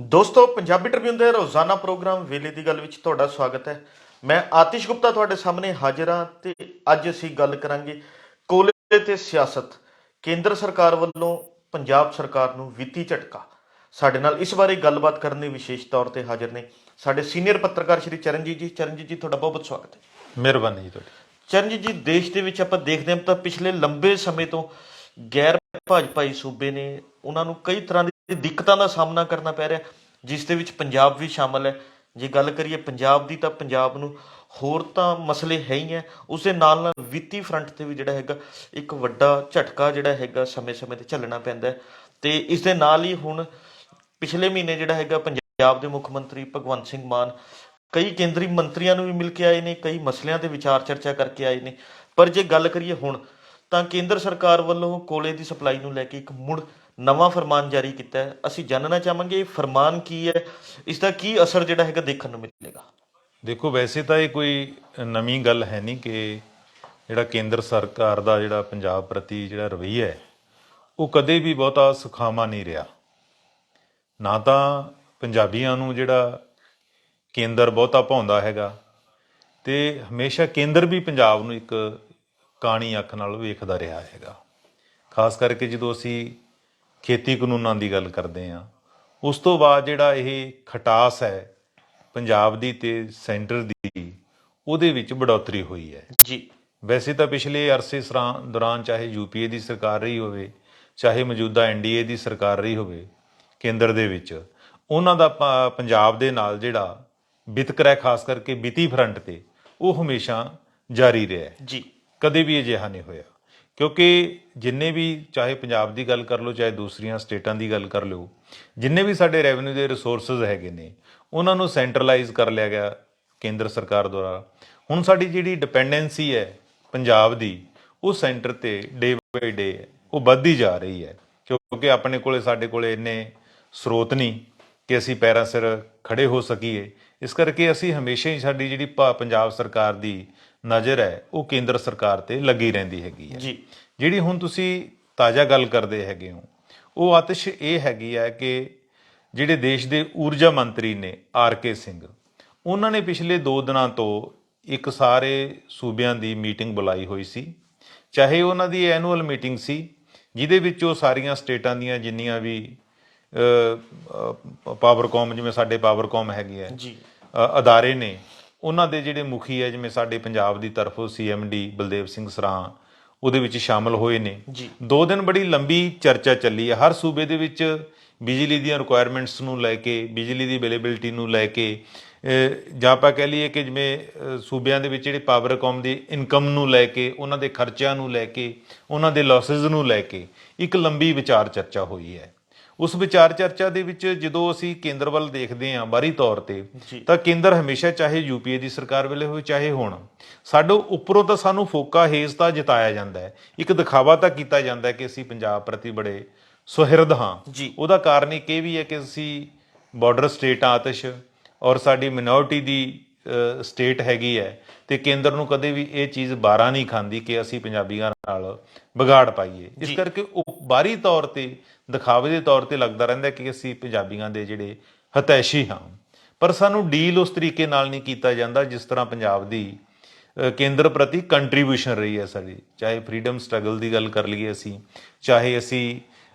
ਦੋਸਤੋ ਪੰਜਾਬੀ ਟ੍ਰਿਬਿਊਨ ਦੇ ਰੋਜ਼ਾਨਾ ਪ੍ਰੋਗਰਾਮ ਵੇਲੇ ਦੀ ਗੱਲ ਵਿੱਚ ਤੁਹਾਡਾ ਸਵਾਗਤ ਹੈ। ਮੈਂ ਆਤਿਸ਼ ਗੁਪਤਾ ਤੁਹਾਡੇ ਸਾਹਮਣੇ ਹਾਜ਼ਰ ਹਾਂ ਤੇ ਅੱਜ ਅਸੀਂ ਗੱਲ ਕਰਾਂਗੇ ਕੋਲੇ ਤੇ ਸਿਆਸਤ। ਕੇਂਦਰ ਸਰਕਾਰ ਵੱਲੋਂ ਪੰਜਾਬ ਸਰਕਾਰ ਨੂੰ ਵਿੱਤੀ ਝਟਕਾ। ਸਾਡੇ ਨਾਲ ਇਸ ਬਾਰੇ ਗੱਲਬਾਤ ਕਰਨ ਲਈ ਵਿਸ਼ੇਸ਼ ਤੌਰ ਤੇ ਹਾਜ਼ਰ ਨੇ ਸਾਡੇ ਸੀਨੀਅਰ ਪੱਤਰਕਾਰ ਸ਼੍ਰੀ ਚਰਨਜੀਤ ਜੀ। ਚਰਨਜੀਤ ਜੀ, ਤੁਹਾਡਾ ਬਹੁਤ ਬਹੁਤ ਸਵਾਗਤ ਹੈ। ਮਿਹਰਬਾਨੀ ਜੀ ਤੁਹਾਡੀ। ਚਰਨਜੀਤ ਜੀ, ਦੇਸ਼ ਦੇ ਵਿੱਚ ਆਪਾਂ ਦੇਖਦੇ ਹਾਂ ਤਾਂ ਪਿਛਲੇ ਲੰਬੇ ਸਮੇਂ ਤੋਂ ਗੈਰ ਭਾਜਪਾਈ ਸੂਬੇ ਨੇ, ਉਹਨਾਂ ਨੂੰ ਕਈ ਤਰ੍ਹਾਂ ਦੀ ਦਿੱਕਤਾਂ ਦਾ ਸਾਹਮਣਾ ਕਰਨਾ ਪੈ ਰਿਹਾ, ਜਿਸ ਦੇ ਵਿੱਚ ਪੰਜਾਬ ਵੀ ਸ਼ਾਮਲ ਹੈ। ਜੇ ਗੱਲ ਕਰੀਏ ਪੰਜਾਬ ਦੀ ਤਾਂ ਪੰਜਾਬ ਨੂੰ ਹੋਰ ਤਾਂ ਮਸਲੇ ਹੈ ਹੀ ਹੈ, ਉਸ ਦੇ ਨਾਲ ਨਾਲ ਵਿੱਤੀ ਫਰੰਟ 'ਤੇ ਵੀ ਜਿਹੜਾ ਹੈਗਾ ਇੱਕ ਵੱਡਾ ਝਟਕਾ ਜਿਹੜਾ ਹੈਗਾ ਸਮੇਂ ਸਮੇਂ 'ਤੇ ਝੱਲਣਾ ਪੈਂਦਾ ਹੈ। ਅਤੇ ਇਸ ਦੇ ਨਾਲ ਹੀ ਹੁਣ ਪਿਛਲੇ ਮਹੀਨੇ ਜਿਹੜਾ ਹੈਗਾ ਪੰਜਾਬ ਦੇ ਮੁੱਖ ਮੰਤਰੀ ਭਗਵੰਤ ਸਿੰਘ ਮਾਨ ਕਈ ਕੇਂਦਰੀ ਮੰਤਰੀਆਂ ਨੂੰ ਵੀ ਮਿਲ ਕੇ ਆਏ ਨੇ, ਕਈ ਮਸਲਿਆਂ 'ਤੇ ਵਿਚਾਰ ਚਰਚਾ ਕਰਕੇ ਆਏ ਨੇ। ਪਰ ਜੇ ਗੱਲ ਕਰੀਏ ਹੁਣ ਤਾਂ ਕੇਂਦਰ ਸਰਕਾਰ ਵੱਲੋਂ ਕੋਲੇ ਦੀ ਸਪਲਾਈ ਨੂੰ ਲੈ ਕੇ ਇੱਕ ਮੁੜ ਨਵਾਂ ਫਰਮਾਨ ਜਾਰੀ ਕੀਤਾ ਹੈ। ਅਸੀਂ ਜਾਣਨਾ ਚਾਹਾਂਗੇ ਇਹ ਫਰਮਾਨ ਕੀ ਹੈ, ਇਸ ਦਾ ਕੀ ਅਸਰ ਜਿਹੜਾ ਹੈਗਾ ਦੇਖਣ ਨੂੰ ਮਿਲੇਗਾ। ਦੇਖੋ, ਵੈਸੇ ਤਾਂ ਇਹ ਕੋਈ ਨਵੀਂ ਗੱਲ ਹੈ ਨਹੀਂ ਕਿ ਜਿਹੜਾ ਕੇਂਦਰ ਸਰਕਾਰ ਦਾ ਜਿਹੜਾ ਪੰਜਾਬ ਪ੍ਰਤੀ ਜਿਹੜਾ ਰਵੱਈਆ ਹੈ ਉਹ ਕਦੇ ਵੀ ਬਹੁਤਾ ਸੁਖਾਵਾਂ ਨਹੀਂ ਰਿਹਾ। ਨਾ ਤਾਂ ਪੰਜਾਬੀਆਂ ਨੂੰ ਜਿਹੜਾ ਕੇਂਦਰ ਬਹੁਤਾ ਭਾਉਂਦਾ ਹੈਗਾ, ਅਤੇ ਹਮੇਸ਼ਾ ਕੇਂਦਰ ਵੀ ਪੰਜਾਬ ਨੂੰ ਇੱਕ ਕਾਣੀ ਅੱਖ ਨਾਲ ਵੇਖਦਾ ਰਿਹਾ ਹੈਗਾ। ਖਾਸ ਕਰਕੇ ਜਦੋਂ ਅਸੀਂ ਖੇਤੀ ਕਾਨੂੰਨਾਂ ਦੀ ਗੱਲ ਕਰਦੇ ਹਾਂ, ਉਸ ਤੋਂ ਬਾਅਦ ਜਿਹੜਾ ਇਹ ਖਟਾਸ ਹੈ ਪੰਜਾਬ ਦੀ ਤੇ ਸੈਂਟਰ ਦੀ, ਉਹਦੇ ਵਿੱਚ बढ़ोतरी ਹੋਈ ਹੈ ਜੀ। ਵੈਸੇ ਤਾਂ ਪਿਛਲੇ ਅਰਸੇ ਦੌਰਾਨ ਚਾਹੇ ਯੂਪੀਏ ਦੀ ਸਰਕਾਰ ਰਹੀ ਹੋਵੇ, ਚਾਹੇ ਮੌਜੂਦਾ ਐਨਡੀਏ ਦੀ ਸਰਕਾਰ ਰਹੀ ਹੋਵੇ ਕੇਂਦਰ ਦੇ ਵਿੱਚ, ਉਹਨਾਂ ਦਾ ਪੰਜਾਬ ਦੇ ਨਾਲ ਜਿਹੜਾ ਵਿਤਕਰਾ, ਖਾਸ ਕਰਕੇ ਵਿੱਤੀ ਫਰੰਟ ਤੇ, ਉਹ ਹਮੇਸ਼ਾ ਜਾਰੀ ਰਿਹਾ ਜੀ। ਕਦੇ ਵੀ ਅਜਿਹਾ ਨਹੀਂ ਹੋਇਆ। ਕਿਉਂਕਿ ਜਿੰਨੇ ਵੀ, ਚਾਹੇ ਪੰਜਾਬ ਦੀ ਗੱਲ ਕਰ ਲਓ, ਚਾਹੇ ਦੂਸਰੀਆਂ ਸਟੇਟਾਂ ਦੀ ਗੱਲ ਕਰ ਲਓ, ਜਿੰਨੇ ਵੀ ਸਾਡੇ ਰੈਵਨਿਊ ਦੇ ਰਿਸੋਰਸਿਸ ਹੈਗੇ ਨੇ ਉਹਨਾਂ ਨੂੰ ਸੈਂਟਰਲਾਈਜ਼ ਕਰ ਲਿਆ ਗਿਆ ਕੇਂਦਰ ਸਰਕਾਰ ਦੁਆਰਾ। ਹੁਣ ਸਾਡੀ ਜਿਹੜੀ ਡਿਪੈਂਡੈਂਸੀ ਹੈ ਪੰਜਾਬ ਦੀ, ਉਹ ਸੈਂਟਰ ਤੇ ਡੇ ਬਾਈ ਡੇ ਉਹ ਵੱਧਦੀ ਜਾ ਰਹੀ ਹੈ। ਕਿਉਂਕਿ ਸਾਡੇ ਕੋਲੇ ਇੰਨੇ ਸਰੋਤ ਨਹੀਂ ਕਿ ਅਸੀਂ ਪੈਰਾਂ ਸਿਰ ਖੜੇ ਹੋ ਸਕੀਏ। ਇਸ ਕਰਕੇ ਅਸੀਂ ਹਮੇਸ਼ਾ ਹੀ, ਸਾਡੀ ਜਿਹੜੀ ਪੰਜਾਬ ਸਰਕਾਰ ਦੀ ਨਜ਼ਰ ਹੈ ਉਹ ਕੇਂਦਰ ਸਰਕਾਰ ਤੇ ਲੱਗੀ ਰਹਿੰਦੀ ਹੈਗੀ ਹੈ ਜੀ। ਜਿਹੜੀ ਹੁਣ ਤੁਸੀਂ ਤਾਜ਼ਾ ਗੱਲ ਕਰਦੇ ਹੈਗੇ ਹੋ, ਉਹ ਆਤਿਸ਼ ਇਹ ਹੈਗੀ ਹੈ ਕਿ ਜਿਹੜੇ ਦੇਸ਼ ਦੇ ਊਰਜਾ ਮੰਤਰੀ ਨੇ ਆਰ.ਕੇ. ਸਿੰਘ, ਉਹਨਾਂ ਨੇ ਪਿਛਲੇ 2 ਦਿਨਾਂ ਤੋਂ ਇੱਕ ਸਾਰੇ ਸੂਬਿਆਂ ਦੀ ਮੀਟਿੰਗ ਬੁਲਾਈ ਹੋਈ ਸੀ। ਚਾਹੇ ਉਹਨਾਂ ਦੀ ਐਨੂਅਲ ਮੀਟਿੰਗ ਸੀ, ਜਿਹਦੇ ਵਿੱਚ ਉਹ ਸਾਰੀਆਂ ਸਟੇਟਾਂ ਦੀਆਂ ਜਿੰਨੀਆਂ ਵੀ ਪਾਵਰਕੌਮ, ਜਿਵੇਂ ਸਾਡੇ ਪਾਵਰਕੌਮ ਹੈਗੇ ਆ ਜੀ, ਅਦਾਰੇ ਨੇ, ਉਹਨਾਂ ਦੇ ਜਿਹੜੇ ਮੁਖੀ ਹੈ, ਜਿਵੇਂ ਸਾਡੇ ਪੰਜਾਬ ਦੀ ਤਰਫੋਂ CMD ਬਲਦੇਵ ਸਿੰਘ ਸਰਾਂ, ਉਹਦੇ ਵਿੱਚ ਸ਼ਾਮਲ ਹੋਏ ਨੇ। 2 ਦਿਨ ਬੜੀ ਲੰਬੀ ਚਰਚਾ ਚੱਲੀ ਹੈ। ਹਰ ਸੂਬੇ ਦੇ ਵਿੱਚ ਬਿਜਲੀ ਦੀਆਂ ਰਿਕੁਆਇਰਮੈਂਟਸ ਨੂੰ ਲੈ ਕੇ, ਬਿਜਲੀ ਦੀ ਅਵੇਲੇਬਿਲਿਟੀ ਨੂੰ ਲੈ ਕੇ, ਜਾਂ ਆਪਾਂ ਕਹਿ ਲਈਏ ਕਿ ਜਿਵੇਂ ਸੂਬਿਆਂ ਦੇ ਵਿੱਚ ਜਿਹੜੇ ਪਾਵਰਕੌਮ ਦੀ ਇਨਕਮ ਨੂੰ ਲੈ ਕੇ, ਉਹਨਾਂ ਦੇ ਖਰਚਿਆਂ ਨੂੰ ਲੈ ਕੇ, ਉਹਨਾਂ ਦੇ ਲਾਸਿਸ ਨੂੰ ਲੈ ਕੇ ਇੱਕ ਲੰਬੀ ਵਿਚਾਰ ਚਰਚਾ ਹੋਈ ਹੈ। ਉਸ ਵਿਚਾਰ ਚਰਚਾ ਦੇ ਵਿੱਚ ਜਦੋਂ ਅਸੀਂ ਕੇਂਦਰ ਵੱਲ ਦੇਖਦੇ ਹਾਂ ਬਾਹਰੀ ਤੌਰ ਤੇ, ਤਾਂ ਕੇਂਦਰ ਹਮੇਸ਼ਾ, ਚਾਹੇ ਯੂਪੀਏ ਦੀ ਸਰਕਾਰ ਵੇਲੇ ਹੋਵੇ ਚਾਹੇ ਹੁਣ, ਸਾਡੇ ਉੱਪਰੋਂ ਤਾਂ ਸਾਨੂੰ ਫੋਕਾ ਹੇਜ਼ ਤਾਂ ਜਿਤਾਇਆ ਜਾਂਦਾ ਹੈ, ਇੱਕ ਦਿਖਾਵਾ ਤਾਂ ਕੀਤਾ ਜਾਂਦਾ ਹੈ ਕਿ ਅਸੀਂ ਪੰਜਾਬ ਪ੍ਰਤੀ ਬੜੇ ਸੁਹਿਰਦ ਹਾਂ। ਉਹਦਾ ਕਾਰਨ ਇੱਕ ਇਹ ਵੀ ਹੈ ਕਿ ਅਸੀਂ ਬਾਰਡਰ ਸਟੇਟ ਆ ਆਤਿਸ਼, ਔਰ ਸਾਡੀ ਮਿਨੋਰਿਟੀ ਦੀ ਸਟੇਟ ਹੈਗੀ ਹੈ, ਤੇ ਕੇਂਦਰ ਨੂੰ ਕਦੇ ਵੀ ਇਹ ਚੀਜ਼ ਬਾਰਾ ਨਹੀਂ ਖਾਂਦੀ ਕਿ ਅਸੀਂ ਪੰਜਾਬੀਆਂ ਨਾਲ ਵਿਗਾੜ ਪਾਈਏ। ਇਸ ਕਰਕੇ ਉਹ ਬਾਹਰੀ ਤੌਰ ਤੇ, ਦਿਖਾਵੇ ਦੇ ਤੌਰ ਤੇ ਲੱਗਦਾ ਰਹਿੰਦਾ ਕਿ ਅਸੀਂ ਪੰਜਾਬੀਆਂ ਦੇ ਜਿਹੜੇ ਹਿਤੈਸ਼ੀ ਹਾਂ, ਪਰ ਸਾਨੂੰ ਡੀਲ ਉਸ ਤਰੀਕੇ ਨਾਲ ਨਹੀਂ ਕੀਤਾ ਜਾਂਦਾ ਜਿਸ ਤਰ੍ਹਾਂ ਪੰਜਾਬ ਦੀ ਕੇਂਦਰ ਪ੍ਰਤੀ ਕੰਟਰੀਬਿਊਸ਼ਨ ਰਹੀ ਹੈ ਸਾਡੀ। ਚਾਹੇ ਫਰੀडम ਸਟਰਗਲ ਦੀ ਗੱਲ ਕਰ ਲਈਏ ਅਸੀਂ, ਚਾਹੇ ਅਸੀਂ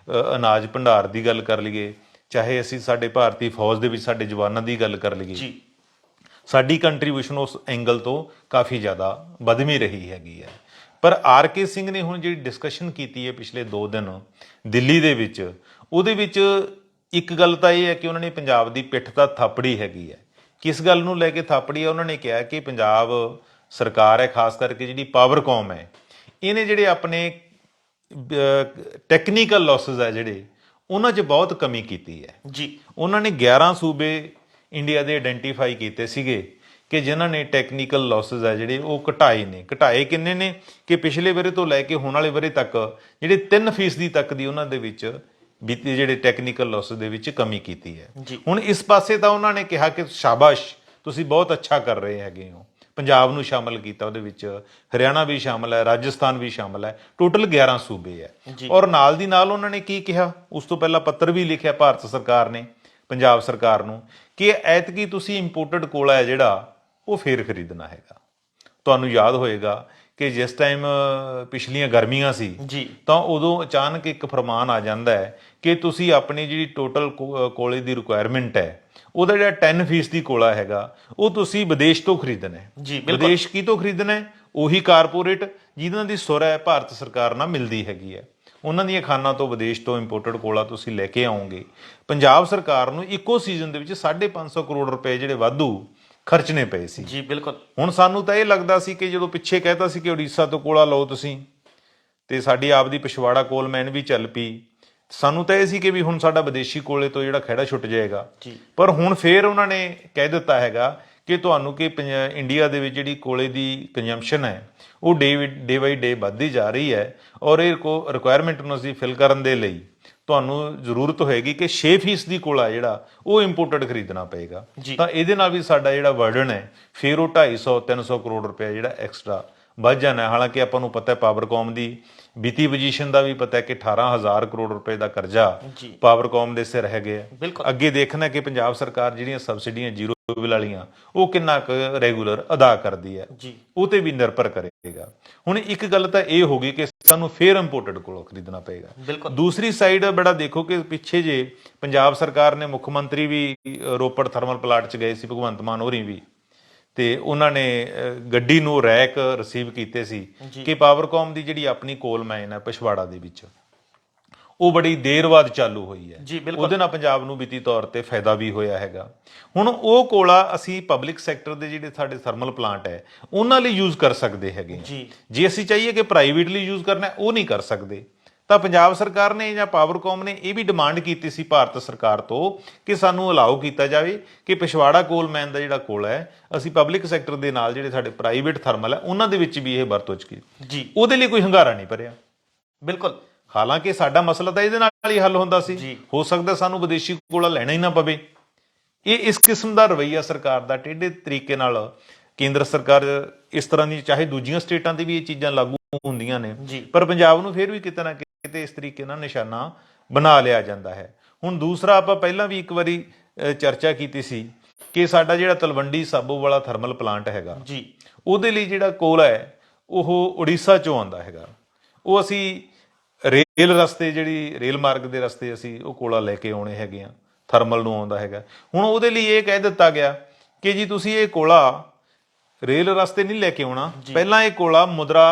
ਅਨਾਜ ਭੰਡਾਰ ਦੀ ਗੱਲ ਕਰ ਲਈਏ, ਚਾਹੇ ਅਸੀਂ ਸਾਡੇ ਭਾਰਤੀ ਫੌਜ ਦੇ ਵਿੱਚ ਸਾਡੇ ਜਵਾਨਾਂ ਦੀ ਗੱਲ ਕਰ ਲਈਏ, ਸਾਡੀ ਕੰਟਰੀਬਿਊਸ਼ਨ ਉਸ ਐਂਗਲ ਤੋਂ ਕਾਫੀ ਜ਼ਿਆਦਾ ਵਧਵੀਂ ਰਹੀ ਹੈਗੀ ਹੈ। ਪਰ ਆਰ.ਕੇ. ਸਿੰਘ ਨੇ ਹੁਣ ਜਿਹੜੀ ਡਿਸਕਸ਼ਨ ਕੀਤੀ ਹੈ ਪਿਛਲੇ 2 ਦਿਨ ਦਿੱਲੀ ਦੇ ਵਿੱਚ, ਉਹਦੇ ਵਿੱਚ ਇੱਕ ਗੱਲ ਤਾਂ ਇਹ ਹੈ ਕਿ ਉਹਨਾਂ ਨੇ ਪੰਜਾਬ ਦੀ ਪਿੱਠ ਤਾਂ ਥਾਪੜੀ ਹੈਗੀ ਹੈ। ਕਿਸ ਗੱਲ ਨੂੰ ਲੈ ਕੇ ਥਾਪੜੀ ਹੈ? ਉਹਨਾਂ ਨੇ ਕਿਹਾ ਕਿ ਪੰਜਾਬ ਸਰਕਾਰ ਹੈ, ਖਾਸ ਕਰਕੇ ਜਿਹੜੀ ਪਾਵਰਕੌਮ ਹੈ, ਇਹਨੇ ਜਿਹੜੇ ਆਪਣੇ ਟੈਕਨੀਕਲ ਲਾਸਿਸ ਹੈ ਜਿਹੜੇ, ਉਹਨਾਂ 'ਚ ਬਹੁਤ ਕਮੀ ਕੀਤੀ ਹੈ ਜੀ। ਉਹਨਾਂ ਨੇ 11 ਸੂਬੇ ਇੰਡੀਆ ਦੇ ਆਇਡੈਂਟੀਫਾਈ ਕੀਤੇ ਸੀਗੇ ਕਿ ਜਿਨ੍ਹਾਂ ਨੇ ਟੈਕਨੀਕਲ ਲਾਸਿਸ ਹੈ ਜਿਹੜੇ ਉਹ ਘਟਾਏ ਨੇ। ਘਟਾਏ ਕਿੰਨੇ ਨੇ ਕਿ ਪਿਛਲੇ ਵਰੇ ਤੋਂ ਲੈ ਕੇ ਹੁਣ ਵਾਲੇ ਵਰੇ ਤੱਕ ਜਿਹੜੇ 3% ਤੱਕ ਦੀ ਉਹਨਾਂ ਦੇ ਵਿੱਚ ਬੀਤੇ ਜਿਹੜੇ ਟੈਕਨੀਕਲ ਲਾਸਿਸ ਦੇ ਵਿੱਚ ਕਮੀ ਕੀਤੀ ਹੈ। ਹੁਣ ਇਸ ਪਾਸੇ ਤਾਂ ਉਹਨਾਂ ਨੇ ਕਿਹਾ ਕਿ ਸ਼ਾਬਾਸ਼, ਤੁਸੀਂ ਬਹੁਤ ਅੱਛਾ ਕਰ ਰਹੇ ਹੈਗੇ ਹੋ। ਪੰਜਾਬ ਨੂੰ ਸ਼ਾਮਲ ਕੀਤਾ ਉਹਦੇ ਵਿੱਚ, ਹਰਿਆਣਾ ਵੀ ਸ਼ਾਮਲ ਹੈ, ਰਾਜਸਥਾਨ ਵੀ ਸ਼ਾਮਲ ਹੈ, ਟੋਟਲ 11 ਸੂਬੇ ਹੈ। ਔਰ ਨਾਲ ਦੀ ਨਾਲ ਉਹਨਾਂ ਨੇ ਕੀ ਕਿਹਾ, ਉਸ ਤੋਂ ਪਹਿਲਾਂ ਪੱਤਰ ਵੀ ਲਿਖਿਆ ਭਾਰਤ ਸਰਕਾਰ ਨੇ ਪੰਜਾਬ ਸਰਕਾਰ ਨੂੰ ਕਿ ਐਤਕੀ ਤੁਸੀਂ ਇੰਪੋਰਟਡ ਕੋਲਾ ਹੈ ਜਿਹੜਾ ਉਹ ਫੇਰ ਖਰੀਦਣਾ ਹੈਗਾ। ਤੁਹਾਨੂੰ ਯਾਦ ਹੋਏਗਾ ਕਿ ਜਿਸ ਟਾਈਮ ਪਿਛਲੀਆਂ ਗਰਮੀਆਂ ਸੀ ਜੀ ਤਾਂ ਉਦੋਂ ਅਚਾਨਕ ਇੱਕ ਫਰਮਾਨ ਆ ਜਾਂਦਾ ਹੈ ਕਿ ਤੁਸੀਂ ਆਪਣੀ ਜਿਹੜੀ ਟੋਟਲ ਕੋਲੇ ਦੀ ਰਿਕੁਆਇਰਮੈਂਟ ਹੈ ਉਹਦਾ ਜਿਹੜਾ 10% ਕੋਲਾ ਹੈਗਾ ਉਹ ਤੁਸੀਂ ਵਿਦੇਸ਼ ਤੋਂ ਖਰੀਦਣਾ ਹੈ। ਜੀ ਬਿਲਕੁਲ। ਵਿਦੇਸ਼ ਕੀ ਤੋਂ ਖਰੀਦਣਾ ਹੈ? ਉਹੀ ਕਾਰਪੋਰੇਟ ਜਿਨ੍ਹਾਂ ਦੀ ਸੁਰ ਹੈ ਭਾਰਤ ਸਰਕਾਰ ਨਾਲ ਮਿਲਦੀ ਹੈਗੀ ਹੈ, ਉਹਨਾਂ ਦੀਆਂ ਖਾਨਾਂ ਤੋਂ ਵਿਦੇਸ਼ ਤੋਂ ਇੰਪੋਰਟਡ ਕੋਲਾ ਤੁਸੀਂ ਲੈ ਕੇ ਆਓਗੇ। ਪੰਜਾਬ ਸਰਕਾਰ ਨੂੰ ਇੱਕੋ ਸੀਜ਼ਨ ਦੇ ਵਿੱਚ 550 ਕਰੋੜ ਰੁਪਏ ਜਿਹੜੇ ਵਾਧੂ ਖਰਚਣੇ ਪਏ ਸੀ। ਜੀ ਬਿਲਕੁਲ। ਹੁਣ ਸਾਨੂੰ ਤਾਂ ਇਹ ਲੱਗਦਾ ਸੀ ਕਿ ਜਦੋਂ ਪਿੱਛੇ ਕਹਿਤਾ ਸੀ ਕਿ ਉੜੀਸਾ ਤੋਂ ਕੋਲਾ ਲਓ ਤੁਸੀਂ, ਤੇ ਸਾਡੀ ਆਪਦੀ ਪਿਛਵਾੜਾ ਕੋਲਮੈਨ ਵੀ ਚੱਲ ਪਈ, ਸਾਨੂੰ ਤਾਂ ਇਹ ਸੀ ਕਿ ਵੀ ਹੁਣ ਸਾਡਾ ਵਿਦੇਸ਼ੀ ਕੋਲੇ ਤੋਂ ਜਿਹੜਾ ਖਹਿੜਾ ਛੁੱਟ ਜਾਏਗਾ। ਪਰ ਹੁਣ ਫੇਰ ਉਹਨਾਂ ਨੇ ਕਹਿ ਦਿੱਤਾ ਹੈਗਾ ਕਿ ਤੁਹਾਨੂੰ ਕਿ ਇੰਡੀਆ ਦੇ ਵਿੱਚ ਜਿਹੜੀ ਕੋਲੇ ਦੀ ਕੰਜ਼ੰਪਸ਼ਨ ਹੈ ਉਹ ਡੇ ਬਾਈ ਡੇ ਵੱਧਦੀ ਜਾ ਰਹੀ ਹੈ, ਔਰ ਇਹ ਰਿਕੁਆਇਰਮੈਂਟ ਨੂੰ ਅਸੀਂ ਫਿਲ ਕਰਨ ਦੇ ਲਈ ਤੁਹਾਨੂੰ ਜ਼ਰੂਰਤ ਹੋਏਗੀ ਕਿ 6% ਕੋਲਾ ਜਿਹੜਾ ਉਹ ਇੰਪੋਰਟਡ ਖਰੀਦਣਾ ਪਏਗਾ। ਤਾਂ ਇਹਦੇ ਨਾਲ ਵੀ ਸਾਡਾ ਜਿਹੜਾ ਬਰਡਨ ਹੈ ਫਿਰ ਉਹ 250-300 ਕਰੋੜ ਰੁਪਏ ਜਿਹੜਾ ਐਕਸਟਰਾ ਵੱਧ ਜਾਣਾ। ਹਾਲਾਂਕਿ ਆਪਾਂ ਨੂੰ ਪਤਾ ਹੈ ਪਾਵਰਕੌਮ ਦੀ ਵਿੱਤੀ ਪੋਜੀਸ਼ਨ ਦਾ ਵੀ ਪਤਾ ਹੈ ਕਿ 18,000 ਕਰੋੜ ਰੁਪਏ ਦਾ ਕਰਜ਼ਾ ਪਾਵਰਕੌਮ ਦੇ ਸਿਰ ਹੈਗੇ ਆ। ਅੱਗੇ ਦੇਖਣਾ ਕਿ ਪੰਜਾਬ ਸਰਕਾਰ ਜਿਹੜੀਆਂ ਸਬਸਿਡੀਆਂ ਜ਼ੀਰੋ ਬਿੱਲ ਵਾਲੀਆਂ ਉਹ ਕਿੰਨਾ ਕੁ ਰੈਗੂਲਰ ਅਦਾ ਕਰਦੀ ਹੈ, ਉਹ ਤੇ ਵੀ ਨਿਰਭਰ ਕਰੇਗਾ। ਹੁਣ ਇੱਕ ਗੱਲ ਤਾਂ ਇਹ ਹੋ ਗਈ ਕਿ ਸਾਨੂੰ ਫੇਰ ਇੰਪੋਰਟਡ ਕੋਲੋਂ ਖਰੀਦਣਾ ਪਏਗਾ। ਦੂਸਰੀ ਸਾਈਡ ਬੜਾ ਦੇਖੋ ਕਿ ਪਿੱਛੇ ਜੇ ਪੰਜਾਬ ਸਰਕਾਰ ਨੇ ਮੁੱਖ ਮੰਤਰੀ ਵੀ ਰੋਪੜ ਥਰਮਲ ਪਲਾਂਟ 'ਚ ਗਏ ਸੀ, ਭਗਵੰਤ ਮਾਨ ਹੋਰੀ ਵੀ, ਤੇ ਉਹਨਾਂ ਨੇ ਗੱਡੀ ਨੂੰ ਰੈਕ ਰਿਸੀਵ ਕੀਤੇ ਸੀ ਕਿ ਪਾਵਰਕੌਮ ਦੀ ਜਿਹੜੀ ਆਪਣੀ ਕੋਲ ਮਾਈਨ ਹੈ ਪਿਛਵਾੜਾ ਦੇ ਵਿੱਚ ਉਹ ਬੜੀ ਦੇਰ ਬਾਅਦ ਚਾਲੂ ਹੋਈ ਹੈ। ਉਹਦੇ ਨਾਲ ਪੰਜਾਬ ਨੂੰ ਵਿੱਤੀ ਤੌਰ ਤੇ ਫਾਇਦਾ ਵੀ ਹੋਇਆ ਹੈਗਾ। ਹੁਣ ਉਹ ਕੋਲਾ ਅਸੀਂ ਪਬਲਿਕ ਸੈਕਟਰ ਦੇ ਜਿਹੜੇ ਸਾਡੇ ਥਰਮਲ ਪਲਾਂਟ ਹੈ ਉਹਨਾਂ ਲਈ ਯੂਜ਼ ਕਰ ਸਕਦੇ ਹੈਗੇ। ਜੇ ਅਸੀਂ ਚਾਹੀਏ ਕਿ ਪ੍ਰਾਈਵੇਟਲੀ ਯੂਜ਼ ਕਰਨਾ ਉਹ ਨਹੀਂ ਕਰ ਸਕਦੇ। ਤਾਂ ਪੰਜਾਬ ਸਰਕਾਰ ਨੇ ਜਾਂ ਪਾਵਰਕੌਮ ਨੇ ਇਹ ਵੀ ਡਿਮਾਂਡ ਕੀਤੀ ਸੀ ਭਾਰਤ ਸਰਕਾਰ ਤੋਂ ਕਿ ਸਾਨੂੰ ਅਲਾਓ ਕੀਤਾ ਜਾਵੇ ਕਿ ਪਿਛਵਾੜਾ ਕੋਲਮੈਨ ਦਾ ਜਿਹੜਾ ਕੋਲਾ ਹੈ ਅਸੀਂ ਪਬਲਿਕ ਸੈਕਟਰ ਦੇ ਨਾਲ ਜਿਹੜੇ ਸਾਡੇ ਪ੍ਰਾਈਵੇਟ ਥਰਮਲ ਹੈ ਉਹਨਾਂ ਦੇ ਵਿੱਚ ਵੀ ਇਹ ਵਰਤੋਂ ਚ ਕੀ। ਉਹਦੇ ਲਈ ਕੋਈ ਹੰਗਾਰਾ ਨਹੀਂ ਭਰਿਆ। ਬਿਲਕੁਲ। ਹਾਲਾਂਕਿ ਸਾਡਾ ਮਸਲਾ ਤਾਂ ਇਹਦੇ ਨਾਲ ਹੀ ਹੱਲ ਹੁੰਦਾ ਸੀ। ਹੋ ਸਕਦਾ ਸਾਨੂੰ ਵਿਦੇਸ਼ੀ ਕੋਲਾ ਲੈਣਾ ਹੀ ਨਾ ਪਵੇ। ਇਹ ਇਸ ਕਿਸਮ ਦਾ ਰਵੱਈਆ ਸਰਕਾਰ ਦਾ ਟੇਢੇ ਤਰੀਕੇ ਨਾਲ ਕੇਂਦਰ ਸਰਕਾਰ ਇਸ ਤਰ੍ਹਾਂ ਦੀ, ਚਾਹੇ ਦੂਜੀਆਂ ਸਟੇਟਾਂ ਤੇ ਵੀ ਇਹ ਚੀਜ਼ਾਂ ਲਾਗੂ ਹੁੰਦੀਆਂ ਨੇ, ਪਰ ਪੰਜਾਬ ਨੂੰ ਫਿਰ ਵੀ ਕਿਤੇ ਨਾ ਕਿਤੇ ਇਸ ਤਰੀਕੇ ਨਾਲ ਨਿਸ਼ਾਨਾ ਬਣਾ ਲਿਆ ਜਾਂਦਾ ਹੈ। ਹੁਣ ਦੂਸਰਾ, ਆਪਾਂ ਪਹਿਲਾਂ ਵੀ ਇੱਕ ਵਾਰੀ ਚਰਚਾ ਕੀਤੀ ਸੀ ਕਿ ਸਾਡਾ ਜਿਹੜਾ ਤਲਵੰਡੀ ਸਾਬੋ ਵਾਲਾ ਥਰਮਲ ਪਲਾਂਟ ਹੈਗਾ ਉਹਦੇ ਲਈ ਜਿਹੜਾ ਕੋਲਾ ਹੈ ਉਹ ਉੜੀਸਾ ਚੋਂ ਆਉਂਦਾ ਹੈਗਾ। ਉਹ ਅਸੀਂ ਰੇਲ ਰਸਤੇ, ਜਿਹੜੀ ਰੇਲ ਮਾਰਗ ਦੇ ਰਸਤੇ ਅਸੀਂ ਉਹ ਕੋਲਾ ਲੈ ਕੇ ਆਉਣੇ ਹੈਗੇ ਆ, ਥਰਮਲ ਨੂੰ ਆਉਂਦਾ ਹੈਗਾ। ਹੁਣ ਉਹਦੇ ਲਈ ਇਹ ਕਹਿ ਦਿੱਤਾ ਗਿਆ ਕਿ ਜੀ ਤੁਸੀਂ ਇਹ ਕੋਲਾ ਰੇਲ ਰਸਤੇ ਨਹੀਂ ਲੈ ਕੇ ਆਉਣਾ, ਪਹਿਲਾਂ ਇਹ ਕੋਲਾ ਮੁੰਦਰਾ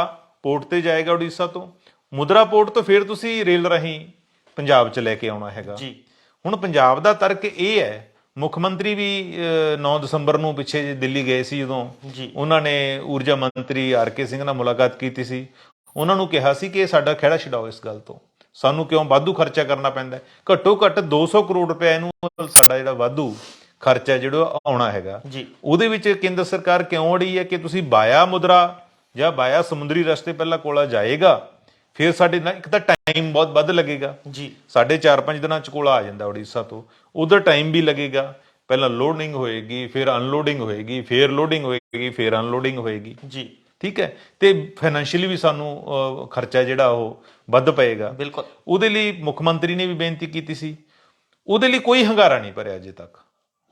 ਪੋਰਟ ਤੇ ਜਾਏਗਾ ਉੜੀਸਾ ਤੋਂ, ਮੁੰਦਰਾ ਪੋਰਟ ਤੋਂ ਫਿਰ ਤੁਸੀਂ ਰੇਲ ਰਾਹੀਂ ਪੰਜਾਬ 'ਚ ਲੈ ਕੇ ਆਉਣਾ ਹੈਗਾ। ਹੁਣ ਪੰਜਾਬ ਦਾ ਤਰਕ ਇਹ ਹੈ, ਮੁੱਖ ਮੰਤਰੀ ਵੀ 9 ਦਸੰਬਰ ਨੂੰ ਪਿੱਛੇ ਜੇ ਦਿੱਲੀ ਗਏ ਸੀ, ਜਦੋਂ ਉਹਨਾਂ ਨੇ ਊਰਜਾ ਮੰਤਰੀ ਆਰ.ਕੇ. ਸਿੰਘ ਨਾਲ ਮੁਲਾਕਾਤ ਕੀਤੀ ਸੀ, ਉਹਨਾਂ ਨੂੰ ਕਿਹਾ ਸੀ ਕਿ ਸਾਡਾ ਖਹਿੜਾ ਛਡਾਓ ਇਸ ਗੱਲ ਤੋਂ, ਸਾਨੂੰ ਕਿਉਂ ਵਾਧੂ ਖਰਚਾ ਕਰਨਾ ਪੈਂਦਾ। ਘੱਟੋ ਘੱਟ 200 ਕਰੋੜ ਰੁਪਏ ਨੂੰ ਸਾਡਾ ਜਿਹੜਾ ਵਾਧੂ ਖਰਚਾ ਜਿਹੜਾ ਆਉਣਾ ਹੈਗਾ ਉਹਦੇ ਵਿੱਚ ਕੇਂਦਰ ਸਰਕਾਰ ਕਿਉਂ ਅੜੀ ਹੈ ਕਿ ਤੁਸੀਂ ਬਾਇਆ ਮੁੰਦਰਾ ਜਾਂ ਬਾਇਆ ਸਮੁੰਦਰੀ ਰਸਤੇ ਪਹਿਲਾਂ ਕੋਲਾ ਜਾਏਗਾ, ਫਿਰ ਸਾਡੇ ਨਾਲ ਇੱਕ ਤਾਂ ਟਾਈਮ ਬਹੁਤ ਵੱਧ ਲੱਗੇਗਾ। ਸਾਡੇ 4-5 ਦਿਨਾਂ 'ਚ ਕੋਲਾ ਆ ਜਾਂਦਾ ਉੜੀਸਾ ਤੋਂ, ਉਧਰ ਟਾਈਮ ਵੀ ਲੱਗੇਗਾ, ਪਹਿਲਾਂ ਲੋਡਿੰਗ ਹੋਏਗੀ, ਫਿਰ ਅਨਲੋਡਿੰਗ ਹੋਏਗੀ, ਫਿਰ ਲੋਡਿੰਗ ਹੋਏਗੀ, ਫਿਰ ਅਨਲੋਡਿੰਗ ਹੋਏਗੀ। ਠੀਕ ਹੈ, ਤੇ ਫਾਈਨੈਂਸ਼ੀਅਲੀ ਵੀ ਸਾਨੂੰ ਖਰਚਾ ਜਿਹੜਾ ਉਹ ਵੱਧ ਪਏਗਾ। ਉਹਦੇ ਲਈ ਮੁੱਖ ਮੰਤਰੀ ਨੇ ਵੀ ਬੇਨਤੀ ਕੀਤੀ ਸੀ, ਉਹਦੇ ਲਈ ਕੋਈ ਹੰਗਾਰਾ ਨਹੀਂ ਭਰਿਆ ਅਜੇ ਤੱਕ।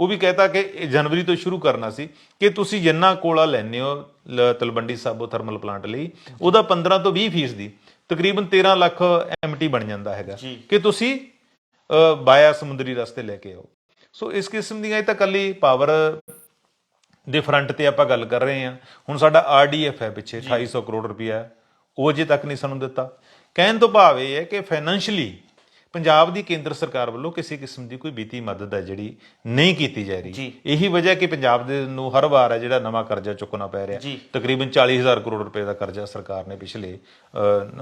ਉਹ ਵੀ ਕਹਿਤਾ ਕਿ ਜਨਵਰੀ ਤੋਂ ਸ਼ੁਰੂ ਕਰਨਾ ਸੀ ਕਿ ਤੁਸੀਂ ਜਿੰਨਾ ਕੋਲਾ ਲੈਂਦੇ ਹੋ ਤਲਵੰਡੀ ਸਾਬੋ ਥਰਮਲ ਪਲਾਂਟ ਲਈ, ਉਹਦਾ 15 ਤੋਂ 20% ਤਕਰੀਬਨ 13 ਲੱਖ MT ਬਣ ਜਾਂਦਾ ਹੈਗਾ ਕਿ ਤੁਸੀਂ ਬਾਇਆ ਸਮੁੰਦਰੀ ਰਸਤੇ ਲੈ ਕੇ ਆਓ। ਸੋ ਇਸ ਕਿਸਮ ਦੀਆਂ ਇਹ ਤਾਂ ਇਕੱਲੀ ਪਾਵਰ ਦੇ ਫਰੰਟ ਤੇ ਆਪਾਂ ਗੱਲ ਕਰ ਰਹੇ ਹਾਂ। ਹੁਣ ਸਾਡਾ RDF ਹੈ ਪਿੱਛੇ 2800 ਕਰੋੜ ਰੁਪਇਆ, ਉਹ ਅਜੇ ਤੱਕ ਨਹੀਂ ਸਾਨੂੰ ਦਿੱਤਾ। ਕਹਿਣ ਤੋਂ ਭਾਵ ਇਹ ਹੈ ਕਿ ਫਾਈਨੈਂਸ਼ੀਅਲੀ ਪੰਜਾਬ ਦੀ ਕੇਂਦਰ ਸਰਕਾਰ ਵੱਲੋਂ ਕਿਸੇ ਕਿਸਮ ਦੀ ਕੋਈ ਵਿੱਤੀ ਮਦਦ ਹੈ ਜਿਹੜੀ ਨਹੀਂ ਕੀਤੀ ਜਾ ਰਹੀ। ਇਹੀ ਵਜ੍ਹਾ ਕਿ ਪੰਜਾਬ ਦੇ ਨੂੰ ਹਰ ਵਾਰ ਹੈ ਜਿਹੜਾ ਨਵਾਂ ਕਰਜ਼ਾ ਚੁੱਕਣਾ ਪੈ ਰਿਹਾ। ਤਕਰੀਬਨ 40,000 ਕਰੋੜ ਰੁਪਏ ਦਾ ਕਰਜ਼ਾ ਸਰਕਾਰ ਨੇ ਪਿਛਲੇ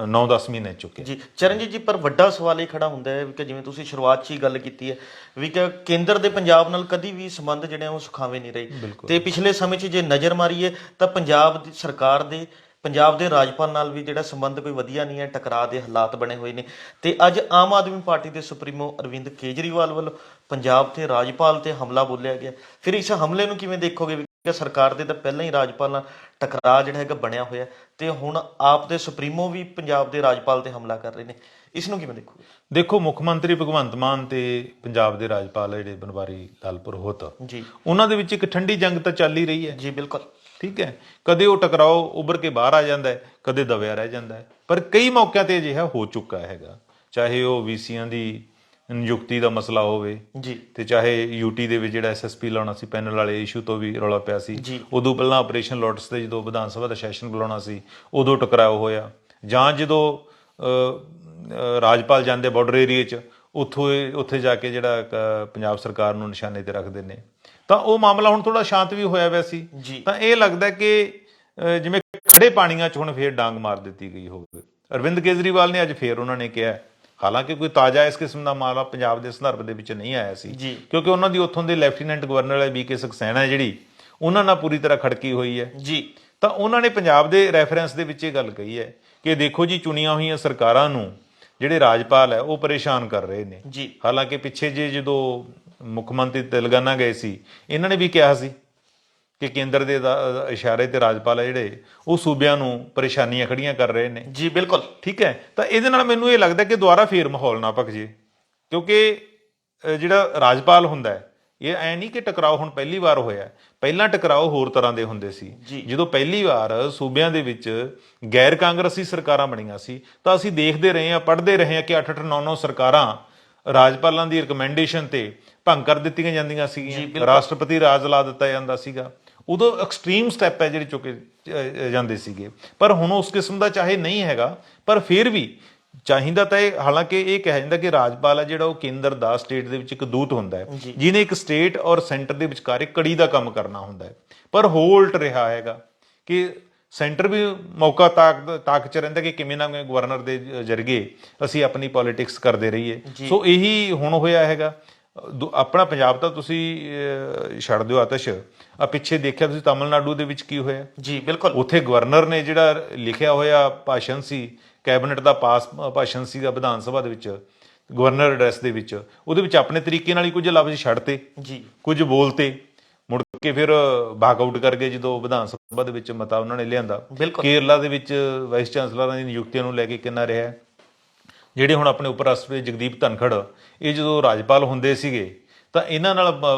9-10 ਮਹੀਨੇ ਚੁੱਕਿਆ। ਚਰਨਜੀਤ ਜੀ, ਪਰ ਵੱਡਾ ਸਵਾਲ ਇਹ ਖੜਾ ਹੁੰਦਾ ਹੈ ਕਿ ਜਿਵੇਂ ਤੁਸੀਂ ਸ਼ੁਰੂਆਤ 'ਚ ਹੀ ਗੱਲ ਕੀਤੀ ਹੈ ਵੀ ਕਿ ਕੇਂਦਰ ਦੇ ਪੰਜਾਬ ਨਾਲ ਕਦੀ ਵੀ ਸੰਬੰਧ ਜਿਹੜੇ ਉਹ ਸੁਖਾਵੇਂ ਨਹੀਂ ਰਹੇ, ਤੇ ਪਿਛਲੇ ਸਮੇਂ 'ਚ ਜੇ ਨਜ਼ਰ ਮਾਰੀਏ ਤਾਂ ਪੰਜਾਬ ਦੀ ਸਰਕਾਰ ਦੇ ਪੰਜਾਬ ਦੇ ਰਾਜਪਾਲ ਨਾਲ ਵੀ ਜਿਹੜਾ ਸੰਬੰਧ ਕੋਈ ਵਧੀਆ ਨਹੀਂ ਹੈ, ਟਕਰਾਅ ਦੇ ਹਾਲਾਤ ਬਣੇ ਹੋਏ ਨੇ। ਤੇ ਅੱਜ ਆਮ ਆਦਮੀ ਪਾਰਟੀ ਦੇ ਸੁਪਰੀਮੋ ਅਰਵਿੰਦ ਕੇਜਰੀਵਾਲ ਵੱਲੋਂ ਪੰਜਾਬ ਤੇ ਰਾਜਪਾਲ ਤੇ ਹਮਲਾ ਬੋਲਿਆ ਗਿਆ। ਫਿਰ ਇਸ ਹਮਲੇ ਨੂੰ ਕਿਵੇਂ ਦੇਖੋਗੇ? ਸਰਕਾਰ ਦੇ ਤਾਂ ਪਹਿਲਾਂ ਹੀ ਰਾਜਪਾਲ ਨਾਲ ਟਕਰਾਅ ਜਿਹੜਾ ਹੈਗਾ ਬਣਿਆ ਹੋਇਆ, ਤੇ ਹੁਣ ਆਪ ਦੇ ਸੁਪਰੀਮੋ ਵੀ ਪੰਜਾਬ ਦੇ ਰਾਜਪਾਲ ਤੇ ਹਮਲਾ ਕਰ ਰਹੇ ਨੇ, ਇਸ ਨੂੰ ਕਿਵੇਂ ਦੇਖੋਗੇ? ਦੇਖੋ, ਮੁੱਖ ਮੰਤਰੀ ਭਗਵੰਤ ਮਾਨ ਤੇ ਪੰਜਾਬ ਦੇ ਰਾਜਪਾਲ ਜਿਹੜੇ ਬਨਵਾਰੀ ਲਾਲ ਪੁਰੋਹਿਤ ਜੀ, ਉਹਨਾਂ ਦੇ ਵਿੱਚ ਇੱਕ ਠੰਡੀ ਜੰਗ ਤਾਂ ਚੱਲ ਹੀ ਰਹੀ ਹੈ। ਜੀ ਬਿਲਕੁਲ, ਠੀਕ ਹੈ, ਕਦੇ ਉਹ ਟਕਰਾਓ ਉੱਭਰ ਕੇ ਬਾਹਰ ਆ ਜਾਂਦਾ ਹੈ, ਕਦੇ ਦਬਿਆ ਰਹਿ ਜਾਂਦਾ ਹੈ, ਪਰ ਕਈ ਮੌਕਿਆਂ ਤੇ ਅਜਿਹਾ ਹੋ ਚੁੱਕਾ ਹੈਗਾ, ਚਾਹੇ ਉਹ ਵੀਸੀਆਂ ਦੀ ਨਿਯੁਕਤੀ ਦਾ ਮਸਲਾ ਹੋਵੇ ਜੀ, ਤੇ ਚਾਹੇ ਯੂਟੀ ਦੇ ਵਿੱਚ ਜਿਹੜਾ ਐਸਐਸਪੀ ਲਾਉਣਾ ਸੀ ਪੈਨਲ ਵਾਲੇ ਇਸ਼ੂ ਤੋਂ ਵੀ ਰੌਲਾ ਪਿਆ ਸੀ। ਜੀ, ਉਦੋਂ ਪਹਿਲਾਂ ਆਪਰੇਸ਼ਨ ਲੋਟਸ ਤੇ ਜਦੋਂ ਵਿਧਾਨ ਸਭਾ ਦਾ ਸੈਸ਼ਨ ਬੁਲਾਉਣਾ ਸੀ ਉਦੋਂ ਟਕਰਾਓ ਹੋਇਆ, ਜਾਂ ਜਦੋਂ ਰਾਜਪਾਲ ਜਾਂਦੇ ਬਾਰਡਰ ਏਰੀਏ 'ਚ ਉੱਥੇ ਜਾ ਕੇ ਜਿਹੜਾ ਪੰਜਾਬ ਸਰਕਾਰ ਨੂੰ ਨਿਸ਼ਾਨੇ ਤੇ ਰੱਖਦੇ ਨੇ, ਤਾਂ ਉਹ ਮਾਮਲਾ ਹੁਣ ਥੋੜਾ ਸ਼ਾਂਤ ਵੀ ਹੋਇਆ ਵੈ ਸੀ। ਤਾਂ ਇਹ ਲੱਗਦਾ ਕਿ ਜਿਵੇਂ ਖੜੇ ਪਾਣੀਆਂ 'ਚ ਹੁਣ ਫੇਰ ਡਾਂਗ ਮਾਰ ਦਿੱਤੀ ਗਈ ਹੋਵੇ। ਅਰਵਿੰਦ ਕੇਜਰੀਵਾਲ ਨੇ ਅੱਜ ਫੇਰ ਉਹਨਾਂ ਨੇ ਕਿਹਾ, ਹਾਲਾਂਕਿ ਕੋਈ ਤਾਜ਼ਾ ਇਸ ਕਿਸਮ ਦਾ ਮਾਮਲਾ ਪੰਜਾਬ ਦੇ ਸੰਦਰਭ ਦੇ ਵਿੱਚ ਨਹੀਂ ਆਇਆ ਸੀ, ਕਿਉਂਕਿ ਉਹਨਾਂ ਦੀ ਉੱਥੋਂ ਦੇ ਲੈਫਟੀਨੈਂਟ ਗਵਰਨਰ BK ਸਕਸੈਨਾ ਹੈ ਜਿਹੜੀ, ਉਹਨਾਂ ਨਾਲ ਪੂਰੀ ਤਰ੍ਹਾਂ ਖੜਕੀ ਹੋਈ ਹੈ ਜੀ। ਤਾਂ ਉਹਨਾਂ ਨੇ ਪੰਜਾਬ ਦੇ ਰੈਫਰੈਂਸ ਦੇ ਵਿੱਚ ਇਹ ਗੱਲ ਕਹੀ ਹੈ ਕਿ ਦੇਖੋ ਜੀ, ਚੁਣੀਆਂ ਹੋਈਆਂ ਸਰਕਾਰਾਂ ਨੂੰ ਜਿਹੜੇ ਰਾਜਪਾਲ ਹੈ ਉਹ ਪਰੇਸ਼ਾਨ ਕਰ ਰਹੇ ਨੇ। ਹਾਲਾਂਕਿ ਪਿੱਛੇ ਜੇ ਜਦੋਂ ਮੁੱਖ ਮੰਤਰੀ ਤੇਲੰਗਾਨਾ ਗਏ ਸੀ, ਇਹਨਾਂ ਨੇ ਵੀ ਕਿਹਾ ਸੀ ਕਿ ਕੇਂਦਰ ਦੇ ਇਸ਼ਾਰੇ ਤੇ ਰਾਜਪਾਲ ਹੈ ਜਿਹੜੇ ਉਹ ਸੂਬਿਆਂ ਨੂੰ ਪਰੇਸ਼ਾਨੀਆਂ ਖੜੀਆਂ ਕਰ ਰਹੇ ਨੇ। ਜੀ ਬਿਲਕੁਲ, ਠੀਕ ਹੈ। ਤਾਂ ਇਹਦੇ ਨਾਲ ਮੈਨੂੰ ਇਹ ਲੱਗਦਾ ਕਿ ਦੁਬਾਰਾ ਫੇਰ ਮਾਹੌਲ ਨਾ ਭਖ ਜੇ, ਕਿਉਂਕਿ ਜਿਹੜਾ ਰਾਜਪਾਲ ਹੁੰਦਾ ਹੈ, ਇਹ ਐ ਨਹੀਂ ਕਿ ਟਕਰਾਓ ਹੁਣ ਪਹਿਲੀ ਵਾਰ ਹੋਇਆ, ਪਹਿਲਾਂ ਟਕਰਾਓ ਹੋਰ ਤਰ੍ਹਾਂ ਦੇ ਹੁੰਦੇ ਸੀ। ਜਦੋਂ ਪਹਿਲੀ ਵਾਰ ਸੂਬਿਆਂ ਦੇ ਵਿੱਚ ਗੈਰ ਕਾਂਗਰਸੀ ਸਰਕਾਰਾਂ ਬਣੀਆਂ ਸੀ ਤਾਂ ਅਸੀਂ ਦੇਖਦੇ ਰਹੇ ਹਾਂ, ਪੜ੍ਹਦੇ ਰਹੇ ਹਾਂ ਕਿ 8-8, 9-9 ਸਰਕਾਰਾਂ ਰਾਜਪਾਲਾਂ ਦੀ ਰਿਕਮੈਂਡੇਸ਼ਨ ਤੇ ਭੰਗ ਕਰ ਦਿੱਤੀਆਂ ਜਾਂਦੀਆਂ ਸੀਗੀਆਂ, ਰਾਸ਼ਟਰਪਤੀ ਰਾਜ ਲਾ ਦਿੱਤਾ ਜਾਂਦਾ ਸੀਗਾ। ਉਦੋਂ ਐਕਸਟ੍ਰੀਮ ਸਟੈਪ ਹੈ ਜਿਹੜੇ ਚੁੱਕੇ ਜਾਂਦੇ ਸੀਗੇ, ਪਰ ਹੁਣ ਉਸ ਕਿਸਮ ਦਾ ਚਾਹੇ ਨਹੀਂ ਹੈਗਾ, ਪਰ ਫਿਰ ਵੀ ਚਾਹੀਦਾ ਤਾਂ ਇਹ, ਹਾਲਾਂਕਿ ਇਹ ਕਿਹਾ ਜਾਂਦਾ ਕਿ ਰਾਜਪਾਲ ਹੈ ਜਿਹੜਾ ਉਹ ਕੇਂਦਰ ਦਾ ਸਟੇਟ ਦੇ ਵਿੱਚ ਇੱਕ ਦੂਤ ਹੁੰਦਾ ਹੈ, ਜਿਹਨੇ ਇੱਕ ਸਟੇਟ ਔਰ ਸੈਂਟਰ ਦੇ ਵਿਚਕਾਰ ਇੱਕ ਕੜੀ ਦਾ ਕੰਮ ਕਰਨਾ ਹੁੰਦਾ ਹੈ। ਪਰ ਹੋਲਟ ਰਿਹਾ ਹੈਗਾ ਕਿ ਸੈਂਟਰ ਵੀ ਮੌਕਾ ਤਾਕ 'ਚ ਰਹਿੰਦਾ ਕਿ ਕਿਵੇਂ ਨਾ ਕਿਵੇਂ ਗਵਰਨਰ ਦੇ ਜ਼ਰੀਏ ਅਸੀਂ ਆਪਣੀ ਪੋਲੀਟਿਕਸ ਕਰਦੇ ਰਹੀਏ। ਸੋ ਇਹੀ ਹੁਣ ਹੋਇਆ ਹੈਗਾ। ਆਪਣਾ ਪੰਜਾਬ ਤਾਂ ਤੁਸੀਂ ਛੱਡ ਦਿਓ ਆਤਿਸ਼, ਆ ਪਿੱਛੇ ਦੇਖਿਆ ਤੁਸੀਂ ਤਾਮਿਲਨਾਡੂ ਦੇ ਵਿੱਚ ਕੀ ਹੋਇਆ। ਜੀ ਬਿਲਕੁਲ, ਉੱਥੇ ਗਵਰਨਰ ਨੇ ਜਿਹੜਾ ਲਿਖਿਆ ਹੋਇਆ ਭਾਸ਼ਣ ਸੀ, ਕੈਬਨਿਟ ਦਾ ਪਾਸ ਭਾਸ਼ਣ ਸੀਗਾ ਵਿਧਾਨ ਸਭਾ ਦੇ ਵਿੱਚ, ਗਵਰਨਰ ਐਡਰੈਸ ਦੇ ਵਿੱਚ, ਉਹਦੇ ਵਿੱਚ ਆਪਣੇ ਤਰੀਕੇ ਨਾਲ ਹੀ ਕੁਝ ਲਫ਼ਜ਼ ਛੱਡਤੇ, ਕੁਝ ਬੋਲਤੇ, ਮੁੜ ਕੇ ਫਿਰ ਬਾਕ ਆਊਟ ਕਰ ਗਏ ਜਦੋਂ ਵਿਧਾਨ ਸਭਾ ਦੇ ਵਿੱਚ ਮਤਾ ਉਹਨਾਂ ਨੇ ਲਿਆਂਦਾ। ਕੇਰਲਾ ਦੇ ਵਿੱਚ ਵਾਈਸ ਚਾਂਸਲਰਾਂ ਦੀ ਨਿਯੁਕਤੀਆਂ ਨੂੰ ਲੈ ਕੇ ਕਿੰਨਾ ਰਿਹਾ, ਜਿਹੜੇ ਹੁਣ ਆਪਣੇ ਉਪ ਰਾਸ਼ਟਰਪਤੀ ਜਗਦੀਪ ਧਨਖੜ, ਇਹ ਜਦੋਂ ਰਾਜਪਾਲ ਹੁੰਦੇ ਸੀਗੇ ਤਾਂ ਇਹਨਾਂ ਨਾਲ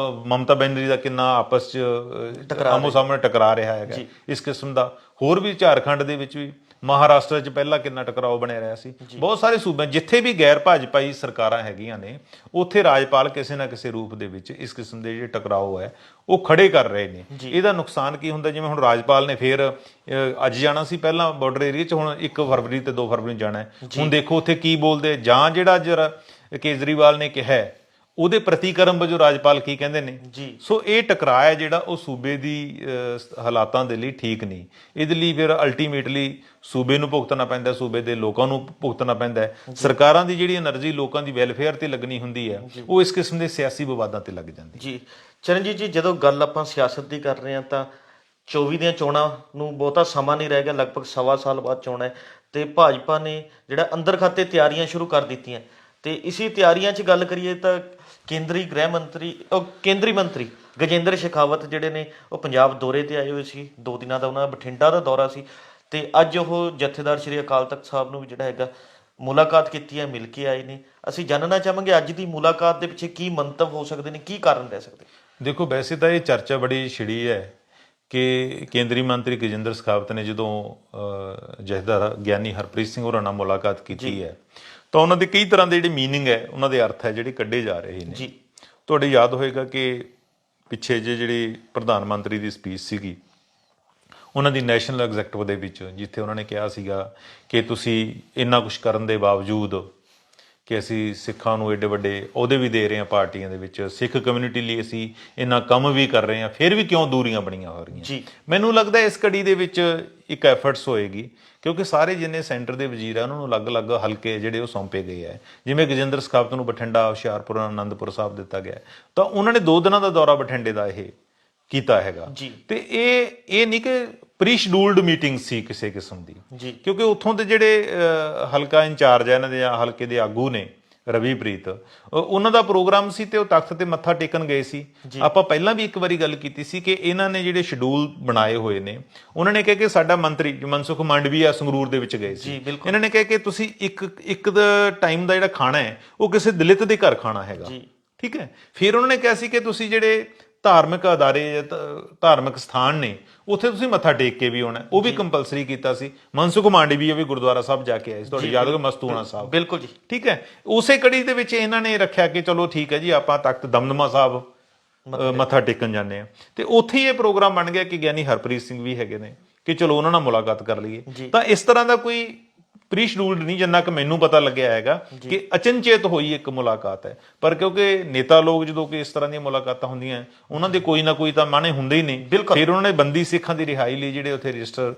ਮਮਤਾ ਬੈਨਰਜੀ ਦਾ ਕਿੰਨਾ ਆਪਸ 'ਚ ਆਮੋ ਸਾਹਮਣੇ ਟਕਰਾ ਰਿਹਾ ਹੈਗਾ ਇਸ ਕਿਸਮ ਦਾ। ਹੋਰ ਵੀ ਝਾਰਖੰਡ ਦੇ ਵਿੱਚ ਵੀ, ਮਹਾਰਾਸ਼ਟਰ 'ਚ ਪਹਿਲਾਂ ਕਿੰਨਾ ਟਕਰਾਓ ਬਣਿਆ ਰਿਹਾ ਸੀ। ਬਹੁਤ ਸਾਰੇ ਸੂਬਿਆਂ ਜਿੱਥੇ ਵੀ ਗੈਰ ਭਾਜਪਾਈ ਸਰਕਾਰਾਂ ਹੈਗੀਆਂ ਨੇ, ਉੱਥੇ ਰਾਜਪਾਲ ਕਿਸੇ ਨਾ ਕਿਸੇ ਰੂਪ ਦੇ ਵਿੱਚ ਇਸ ਕਿਸਮ ਦੇ ਜਿਹੜੇ ਟਕਰਾਓ ਹੈ ਉਹ ਖੜੇ ਕਰ ਰਹੇ ਨੇ। ਇਹਦਾ ਨੁਕਸਾਨ ਕੀ ਹੁੰਦਾ, ਜਿਵੇਂ ਹੁਣ ਰਾਜਪਾਲ ਨੇ ਫੇਰ ਅੱਜ ਜਾਣਾ ਸੀ ਪਹਿਲਾਂ ਬਾਰਡਰ ਏਰੀਆ 'ਚ, ਹੁਣ 1 ਫਰਵਰੀ ਤੇ 2 ਫਰਵਰੀ ਨੂੰ ਜਾਣਾ ਹੈ। ਹੁਣ ਦੇਖੋ ਉੱਥੇ ਕੀ ਬੋਲਦੇ, ਜਾਂ ਜਿਹੜਾ ਕੇਜਰੀਵਾਲ ਨੇ ਕਿਹਾ ਉਹਦੇ ਪ੍ਰਤੀਕਰਮ ਵਜੋਂ ਰਾਜਪਾਲ ਕੀ ਕਹਿੰਦੇ ਨੇ। ਸੋ ਇਹ ਟਕਰਾਅ ਹੈ ਜਿਹੜਾ ਉਹ ਸੂਬੇ ਦੀ ਹਾਲਾਤਾਂ ਦੇ ਲਈ ਠੀਕ ਨਹੀਂ। ਇਹਦੇ ਲਈ ਫਿਰ ਅਲਟੀਮੇਟਲੀ ਸੂਬੇ ਨੂੰ ਭੁਗਤਣਾ ਪੈਂਦਾ, ਸੂਬੇ ਦੇ ਲੋਕਾਂ ਨੂੰ ਭੁਗਤਣਾ ਪੈਂਦਾ ਹੈ। ਸਰਕਾਰਾਂ ਦੀ ਜਿਹੜੀ એનર્ਜੀ ਲੋਕਾਂ ਦੀ ਵੈਲਫੇਅਰ ਤੇ ਲੱਗਣੀ ਹੁੰਦੀ ਹੈ, ਉਹ ਇਸ ਕਿਸਮ ਦੇ ਸਿਆਸੀ ਵਿਵਾਦਾਂ ਤੇ ਲੱਗ ਜਾਂਦੀ। ਜੀ ਚਰਨਜੀਤ ਜੀ, ਜਦੋਂ ਗੱਲ ਆਪਾਂ ਸਿਆਸਤ ਦੀ ਕਰ ਰਹੇ ਹਾਂ ਤਾਂ 24 ਦੀਆਂ ਚੋਣਾਂ ਨੂੰ ਬਹੁਤਾ ਸਮਾਂ ਨਹੀਂ ਰਹਿ ਗਿਆ, ਲਗਭਗ 1.25 ਸਾਲ ਬਾਅਦ ਚੋਣ ਹੈ, ਤੇ ਭਾਜਪਾ ਨੇ ਜਿਹੜਾ ਅੰਦਰ ਖਾਤੇ ਤਿਆਰੀਆਂ ਸ਼ੁਰੂ ਕਰ ਦਿੱਤੀਆਂ। ਤੇ ਇਸੇ ਤਿਆਰੀਆਂ 'ਚ ਗੱਲ ਕਰੀਏ ਤਾਂ ਕੇਂਦਰੀ ਮੰਤਰੀ ਗਜੇਂਦਰ ਸ਼ੇਖਾਵਤ ਜਿਹੜੇ ਨੇ ਉਹ ਪੰਜਾਬ ਦੌਰੇ ਤੇ ਆਏ ਹੋਏ ਸੀ, 2 ਦਿਨਾਂ ਦਾ ਉਹਨਾਂ ਦਾ ਬਠਿੰਡਾ ਦਾ ਦੌਰਾ ਸੀ, ਤੇ ਅੱਜ ਉਹ ਜਥੇਦਾਰ ਸ਼੍ਰੀ ਅਕਾਲ ਤਖਤ ਸਾਹਿਬ ਨੂੰ ਵੀ ਜਿਹੜਾ ਹੈਗਾ ਮੁਲਾਕਾਤ ਕੀਤੀ ਹੈ, ਮਿਲ ਕੇ ਆਏ ਨੇ। ਅਸੀਂ ਜਾਣਨਾ ਚਾਹਾਂਗੇ ਅੱਜ ਦੀ ਮੁਲਾਕਾਤ ਦੇ ਪਿੱਛੇ ਕੀ ਮੰਤਵ ਹੋ ਸਕਦੇ ਨੇ, ਕੀ ਕਾਰਨ ਰਹਿ ਸਕਦੇ। ਦੇਖੋ, ਵੈਸੇ ਤਾਂ ਇਹ ਚਰਚਾ ਬੜੀ ਛਿੜੀ ਹੈ ਕਿ ਕੇਂਦਰੀ ਮੰਤਰੀ ਗਜੇਂਦਰ ਸ਼ੇਖਾਵਤ ਨੇ ਜਦੋਂ ਜਥੇਦਾਰ ਗਿਆਨੀ ਹਰਪ੍ਰੀਤ ਸਿੰਘ ਹੋਰਾਂ ਨਾਲ ਮੁਲਾਕਾਤ ਕੀਤੀ ਹੈ ਤਾਂ ਉਹਨਾਂ ਦੇ ਕਈ ਤਰ੍ਹਾਂ ਦੇ ਜਿਹੜੇ ਮੀਨਿੰਗ ਹੈ, ਉਹਨਾਂ ਦੇ ਅਰਥ ਹੈ ਜਿਹੜੇ ਕੱਢੇ ਜਾ ਰਹੇ ਨੇ। ਤੁਹਾਡੇ ਯਾਦ ਹੋਏਗਾ ਕਿ ਪਿੱਛੇ ਜਿਹੜੀ ਪ੍ਰਧਾਨ ਮੰਤਰੀ ਦੀ ਸਪੀਚ ਸੀਗੀ ਉਹਨਾਂ ਦੀ ਨੈਸ਼ਨਲ ਐਗਜ਼ੈਕਟਿਵ ਦੇ ਵਿੱਚ, ਜਿੱਥੇ ਉਹਨਾਂ ਨੇ ਕਿਹਾ ਸੀਗਾ ਕਿ ਤੁਸੀਂ ਇੰਨਾ ਕੁਛ ਕਰਨ ਦੇ ਬਾਵਜੂਦ ਕਿ ਅਸੀਂ ਸਿੱਖਾਂ ਨੂੰ ਏਡੇ ਵੱਡੇ ਅਹੁਦੇ ਵੀ ਦੇ ਰਹੇ ਹਾਂ ਪਾਰਟੀਆਂ ਦੇ ਵਿੱਚ, ਸਿੱਖ ਕਮਿਊਨਿਟੀ ਲਈ ਅਸੀਂ ਇੰਨਾ ਕੰਮ ਵੀ ਕਰ ਰਹੇ ਹਾਂ, ਫਿਰ ਵੀ ਕਿਉਂ ਦੂਰੀਆਂ ਬਣੀਆਂ ਹੋ ਰਹੀਆਂ। ਮੈਨੂੰ ਲੱਗਦਾ ਇਸ ਕੜੀ ਦੇ ਵਿੱਚ ਇੱਕ ਐਫਰਟਸ ਹੋਏਗੀ, ਕਿਉਂਕਿ ਸਾਰੇ ਜਿੰਨੇ ਸੈਂਟਰ ਦੇ ਵਜ਼ੀਰ ਆ ਉਹਨਾਂ ਨੂੰ ਅਲੱਗ-ਅਲੱਗ ਹਲਕੇ ਜਿਹੜੇ ਉਹ ਸੌਂਪੇ ਗਏ ਹੈ। ਜਿਵੇਂ ਗਜੇਂਦਰ ਸ਼ੇਖਾਵਤ ਨੂੰ ਬਠਿੰਡਾ, ਹੁਸ਼ਿਆਰਪੁਰ, ਆਨੰਦਪੁਰ ਸਾਹਿਬ ਦਿੱਤਾ ਗਿਆ, ਤਾਂ ਉਹਨਾਂ ਨੇ 2 ਦਿਨਾਂ ਦਾ ਦੌਰਾ ਬਠਿੰਡੇ ਦਾ ਇਹ ਕੀਤਾ ਹੈਗਾ। ਤੇ ਇਹ ਨਹੀਂ ਕਿ ਪ੍ਰੀ ਸ਼ਡਿਊਲਡ ਮੀਟਿੰਗ ਸੀ ਕਿਸੇ ਕਿਸਮ ਦੀ, ਕਿਉਂਕਿ ਉੱਥੋਂ ਦੇ ਜਿਹੜੇ ਹਲਕਾ ਇੰਚਾਰਜ ਹੈ ਇਹਨਾਂ ਦੇ, ਜਾਂ ਹਲਕੇ ਦੇ ਆਗੂ ਨੇ ਰਵੀਪ੍ਰੀਤ ਉਹਨਾਂ ਦਾ ਪ੍ਰੋਗਰਾਮ ਸੀ ਤੇ ਉਹ ਤਖਤ ਤੇ ਮੱਥਾ ਟੇਕਣ ਗਏ ਸੀ। ਆਪਾਂ ਪਹਿਲਾਂ ਵੀ ਇੱਕ ਵਾਰੀ ਗੱਲ ਕੀਤੀ ਸੀ ਕਿ ਇਹਨਾਂ ਨੇ ਜਿਹੜੇ ਸ਼ਡਿਊਲ ਬਣਾਏ ਹੋਏ ਨੇ, ਉਹਨਾਂ ਨੇ ਕਿਹਾ ਕਿ ਸਾਡਾ ਮੰਤਰੀ ਮਨਸੁਖ ਮੰਡਵੀਆ ਸੰਗਰੂਰ ਦੇ ਵਿੱਚ ਗਏ ਸੀ, ਇਹਨਾਂ ਨੇ ਕਿਹਾ ਕਿ ਤੁਸੀਂ ਇੱਕ ਟਾਈਮ ਦਾ ਜਿਹੜਾ ਖਾਣਾ ਹੈ ਉਹ ਕਿਸੇ ਦਲਿਤ ਦੇ ਘਰ ਖਾਣਾ ਹੈਗਾ, ਠੀਕ ਹੈ। ਫਿਰ ਉਹਨਾਂ ਨੇ ਕਿਹਾ ਸੀ ਕਿ ਤੁਸੀਂ ਜਿਹੜੇ ਧਾਰਮਿਕ ਅਦਾਰੇ ਧਾਰਮਿਕ ਸਥਾਨ ਨੇ ਉੱਥੇ ਤੁਸੀਂ ਮੱਥਾ ਟੇਕ ਕੇ ਵੀ ਆਉਣਾ, ਉਹ ਵੀ ਕੰਪਲਸਰੀ ਕੀਤਾ ਸੀ। ਮਨਸੁਖ ਮਾਂਡਵੀਆ ਵੀ ਗੁਰਦੁਆਰਾ ਸਾਹਿਬ ਜਾ ਕੇ ਆਏ ਸੀ, ਤੁਹਾਡੀ ਯਾਦ ਹੋਵੇ, ਮਸਤੂਆਣਾ ਸਾਹਿਬ। ਬਿਲਕੁਲ ਜੀ, ਠੀਕ ਹੈ। ਉਸੇ ਕੜੀ ਦੇ ਵਿੱਚ ਇਹਨਾਂ ਨੇ ਰੱਖਿਆ ਕਿ ਚਲੋ ਠੀਕ ਹੈ ਜੀ, ਆਪਾਂ ਤਖਤ ਦਮਦਮਾ ਸਾਹਿਬ ਮੱਥਾ ਟੇਕਣ ਜਾਂਦੇ ਆ, ਤੇ ਉੱਥੇ ਹੀ ਇਹ ਪ੍ਰੋਗਰਾਮ ਬਣ ਗਿਆ ਕਿ ਗਿਆਨੀ ਹਰਪ੍ਰੀਤ ਸਿੰਘ ਵੀ ਹੈਗੇ ਨੇ, ਕਿ ਚਲੋ ਉਹਨਾਂ ਨਾਲ ਮੁਲਾਕਾਤ ਕਰ ਲਈਏ। ਤਾਂ ਇਸ ਤਰ੍ਹਾਂ ਦਾ ਕੋਈ ਪ੍ਰੀ ਸ਼ਡਿਊਲਡ ਨਹੀਂ, ਜਿੰਨਾ ਕਿ ਮੈਨੂੰ ਪਤਾ ਲੱਗਿਆ ਹੈਗਾ ਕਿ ਅਚਨਚੇਤ ਹੋਈ ਇੱਕ ਮੁਲਾਕਾਤ ਹੈ। ਪਰ ਕਿਉਂਕਿ ਨੇਤਾ ਲੋਕ ਜਦੋਂ ਕਿ ਇਸ ਤਰ੍ਹਾਂ ਦੀਆਂ ਮੁਲਾਕਾਤਾਂ ਹੁੰਦੀਆਂ, ਉਹਨਾਂ ਦੇ ਕੋਈ ਨਾ ਕੋਈ ਤਾਂ ਮਾਣੇ ਹੁੰਦੇ ਹੀ ਨੇ। ਫਿਰ ਉਹਨਾਂ ਨੇ ਬੰਦੀ ਸਿੱਖਾਂ ਦੀ ਰਿਹਾਈ ਲਈ ਜਿਹੜੇ ਉੱਥੇ ਰਜਿਸਟਰ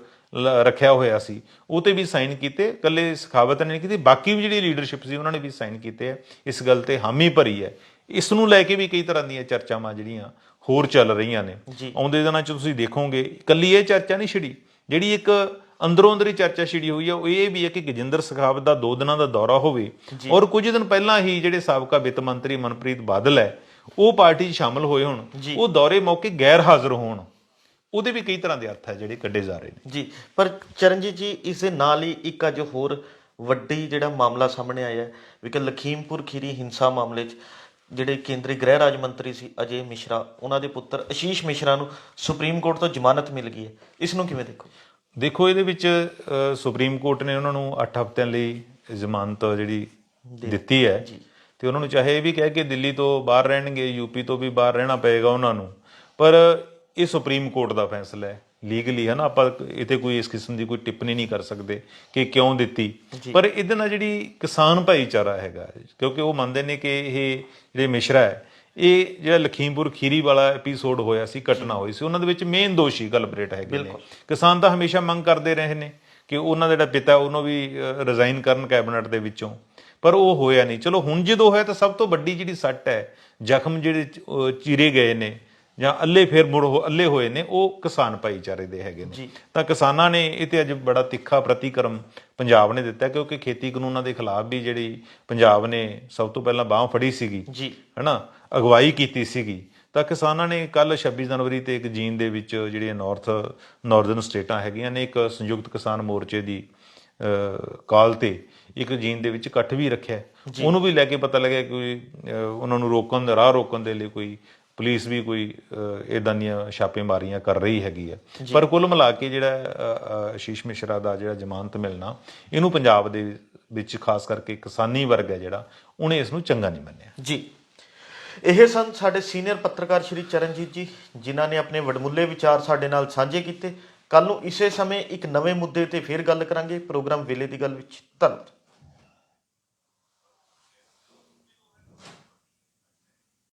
ਰੱਖਿਆ ਹੋਇਆ ਸੀ ਉਹ ਤੇ ਵੀ ਸਾਈਨ ਕੀਤੇ, ਇਕੱਲੇ ਸਖਾਵਤ ਨੇ ਨਹੀਂ ਕੀਤੀ, ਬਾਕੀ ਵੀ ਜਿਹੜੀ ਲੀਡਰਸ਼ਿਪ ਸੀ ਉਹਨਾਂ ਨੇ ਵੀ ਸਾਈਨ ਕੀਤੇ ਹੈ, ਇਸ ਗੱਲ ਤੇ ਹਾਮੀ ਭਰੀ ਹੈ। ਇਸ ਨੂੰ ਲੈ ਕੇ ਵੀ ਕਈ ਤਰ੍ਹਾਂ ਦੀਆਂ ਚਰਚਾਵਾਂ ਜਿਹੜੀਆਂ ਹੋਰ ਚੱਲ ਰਹੀਆਂ ਨੇ। ਆਉਂਦੇ ਦਿਨਾਂ 'ਚ ਤੁਸੀਂ ਦੇਖੋਗੇ ਇਕੱਲੀ ਇਹ ਚਰਚਾ ਨਹੀਂ ਛਿੜੀ, ਜਿਹੜੀ ਇੱਕ ਅੰਦਰੋਂ ਅੰਦਰੀ ਚਰਚਾ ਛਿੜੀ ਹੋਈ ਹੈ ਉਹ ਇਹ ਵੀ ਹੈ ਕਿ ਗਜਿੰਦਰ ਸ਼ੇਖਾਵਤ ਦਾ 2 ਦਿਨਾਂ ਦਾ ਦੌਰਾ ਹੋਵੇ, ਔਰ ਕੁਝ ਦਿਨ ਪਹਿਲਾਂ ਹੀ ਜਿਹੜੇ ਸਾਬਕਾ ਵਿੱਤ ਮੰਤਰੀ ਮਨਪ੍ਰੀਤ ਬਾਦਲ ਹੈ ਉਹ ਪਾਰਟੀ 'ਚ ਸ਼ਾਮਲ ਹੋਏ ਹੋਣ, ਉਹ ਦੌਰੇ ਮੌਕੇ ਗੈਰ ਹਾਜ਼ਰ ਹੋਣ, ਉਹਦੇ ਵੀ ਕਈ ਤਰ੍ਹਾਂ ਦੇ ਅਰਥ ਹੈ ਜਿਹੜੇ ਕੱਢੇ ਜਾ ਰਹੇ ਨੇ ਜੀ। ਪਰ ਚਰਨਜੀਤ ਜੀ, ਇਸ ਦੇ ਨਾਲ ਹੀ ਇੱਕ ਅੱਜ ਹੋਰ ਵੱਡੀ ਜਿਹੜਾ ਮਾਮਲਾ ਸਾਹਮਣੇ ਆਇਆ ਵੀ ਕਿ ਲਖੀਮਪੁਰ ਖੀਰੀ ਹਿੰਸਾ ਮਾਮਲੇ 'ਚ ਜਿਹੜੇ ਕੇਂਦਰੀ ਗ੍ਰਹਿ ਰਾਜ ਮੰਤਰੀ ਸੀ ਅਜੇ ਮਿਸ਼ਰਾ, ਉਹਨਾਂ ਦੇ ਪੁੱਤਰ ਆਸ਼ੀਸ਼ ਮਿਸ਼ਰਾ ਨੂੰ ਸੁਪਰੀਮ ਕੋਰਟ ਤੋਂ ਜ਼ਮਾਨਤ ਮਿਲ ਗਈ ਹੈ। ਇਸ ਨੂੰ ਕਿਵੇਂ ਦੇਖੋ, ਇਹਦੇ ਵਿੱਚ ਸੁਪਰੀਮ ਕੋਰਟ ਨੇ ਉਹਨਾਂ ਨੂੰ 8 ਹਫ਼ਤਿਆਂ ਲਈ ਜ਼ਮਾਨਤ ਜਿਹੜੀ ਦਿੱਤੀ ਹੈ, ਤੇ ਉਹਨਾਂ ਨੂੰ ਚਾਹੇ ਇਹ ਵੀ ਕਹਿ ਕੇ ਦਿੱਲੀ ਤੋਂ ਬਾਹਰ ਰਹਿਣਗੇ, ਯੂਪੀ ਤੋਂ ਵੀ ਬਾਹਰ ਰਹਿਣਾ ਪਏਗਾ ਉਹਨਾਂ ਨੂੰ, ਪਰ ਇਹ ਸੁਪਰੀਮ ਕੋਰਟ ਦਾ ਫੈਸਲਾ ਹੈ ਲੀਗਲੀ, ਹੈ ਨਾ। ਆਪਾਂ ਇੱਥੇ ਕੋਈ ਇਸ ਕਿਸਮ ਦੀ ਕੋਈ ਟਿੱਪਣੀ ਨਹੀਂ ਕਰ ਸਕਦੇ ਕਿ ਕਿਉਂ ਦਿੱਤੀ। ਪਰ ਇਹਦੇ ਨਾਲ ਜਿਹੜੀ ਕਿਸਾਨ ਭਾਈਚਾਰਾ ਹੈਗਾ, ਕਿਉਂਕਿ ਉਹ ਮੰਨਦੇ ਨੇ ਕਿ ਇਹ ਜਿਹੜੇ ਮਿਸ਼ਰਾ ਹੈ, ਇਹ ਜਿਹੜਾ ਲਖੀਮਪੁਰ ਖੀਰੀ ਵਾਲਾ ਐਪੀਸੋਡ ਹੋਇਆ ਸੀ, ਘਟਨਾ ਹੋਈ ਸੀ, ਉਹਨਾਂ ਦੇ ਵਿੱਚ ਮੇਨ ਦੋਸ਼ੀ ਕਲਪਰੇਟ ਹੈਗੇ ਨੇ। ਕਿਸਾਨ ਤਾਂ ਹਮੇਸ਼ਾ ਮੰਗ ਕਰਦੇ ਰਹੇ ਨੇ ਕਿ ਉਹਨਾਂ ਦਾ ਜਿਹੜਾ ਪਿਤਾ ਉਹਨੂੰ ਵੀ ਰਿਜ਼ਾਈਨ ਕਰਨ ਕੈਬਨਿਟ ਦੇ ਵਿੱਚੋਂ, ਪਰ ਉਹ ਹੋਇਆ ਨਹੀਂ। ਚਲੋ ਹੁਣ ਜਦੋਂ ਹੋਇਆ ਤਾਂ ਸਭ ਤੋਂ ਵੱਡੀ ਜਿਹੜੀ ਸੱਟ ਹੈ, ਜ਼ਖਮ ਜਿਹੜੇ ਚੀਰੇ ਗਏ ਨੇ ਜਾਂ ਫਿਰ ਮੁੜ ਅੱਲੇ ਹੋਏ ਨੇ, ਉਹ ਕਿਸਾਨ ਭਾਈਚਾਰੇ ਦੇ ਹੈਗੇ ਨੇ। ਤਾਂ ਕਿਸਾਨਾਂ ਨੇ ਇਹ ਤੇ ਅੱਜ ਬੜਾ ਤਿੱਖਾ ਪ੍ਰਤੀਕਰਮ ਪੰਜਾਬ ਨੇ ਦਿੱਤਾ, ਕਿਉਂਕਿ ਖੇਤੀ ਕਾਨੂੰਨਾਂ ਦੇ ਖਿਲਾਫ ਵੀ ਜਿਹੜੀ ਪੰਜਾਬ ਨੇ ਸਭ ਤੋਂ ਪਹਿਲਾਂ ਬਾਂਹ ਫੜੀ ਸੀਗੀ, ਹੈ ਨਾ, ਅਗਵਾਈ ਕੀਤੀ ਸੀਗੀ। ਤਾਂ ਕਿਸਾਨਾਂ ਨੇ ਕੱਲ 26 ਜਨਵਰੀ ਤੇ ਇੱਕ ਜੀਂਦ ਦੇ ਵਿੱਚ ਜਿਹੜੀਆਂ ਨਾਰਦਰਨ ਸਟੇਟਾਂ ਹੈਗੀਆਂ ਨੇ, ਇੱਕ ਸੰਯੁਕਤ ਕਿਸਾਨ ਮੋਰਚੇ ਦੀ ਕਾਲ ਤੇ ਇੱਕ ਜੀਂਦ ਦੇ ਵਿੱਚ ਇਕੱਠ ਵੀ ਰੱਖਿਆ। ਉਹਨੂੰ ਵੀ ਲੈ ਕੇ ਪਤਾ ਲੱਗਿਆ ਕਿ ਉਹਨਾਂ ਨੂੰ ਰਾਹ ਰੋਕਣ ਦੇ ਲਈ ਕੋਈ ਪੁਲਿਸ ਵੀ ਕੋਈ ਇੱਦਾਂ ਦੀਆਂ ਛਾਪੇਮਾਰੀਆਂ ਕਰ ਰਹੀ ਹੈਗੀ ਹੈ। ਪਰ ਕੁੱਲ ਮਿਲਾ ਕੇ ਜਿਹੜਾ ਆਸ਼ੀਸ਼ ਮਿਸ਼ਰਾ ਦਾ ਜਿਹੜਾ ਜ਼ਮਾਨਤ ਮਿਲਣਾ, ਇਹਨੂੰ ਪੰਜਾਬ ਦੇ ਵਿੱਚ ਖਾਸ ਕਰਕੇ ਕਿਸਾਨੀ ਵਰਗ ਹੈ ਜਿਹੜਾ, ਉਹਨੇ ਇਸ ਨੂੰ ਚੰਗਾ ਨਹੀਂ ਮੰਨਿਆ ਜੀ। ਇਹ ਸਨ ਸਾਡੇ ਸੀਨੀਅਰ ਪੱਤਰਕਾਰ ਸ਼੍ਰੀ ਚਰਨਜੀਤ ਜੀ, ਜਿਨ੍ਹਾਂ ਨੇ ਆਪਣੇ ਵਡਮੁੱਲੇ ਵਿਚਾਰ ਸਾਡੇ ਨਾਲ ਸਾਂਝੇ ਕੀਤੇ। ਕੱਲ ਨੂੰ ਇਸੇ ਸਮੇਂ ਇੱਕ ਨਵੇਂ ਮੁੱਦੇ ਤੇ ਫਿਰ ਗੱਲ ਕਰਾਂਗੇ ਪ੍ਰੋਗਰਾਮ ਵੇਲੇ ਦੀ ਗੱਲ ਵਿੱਚ। ਧੰਨਵਾਦ।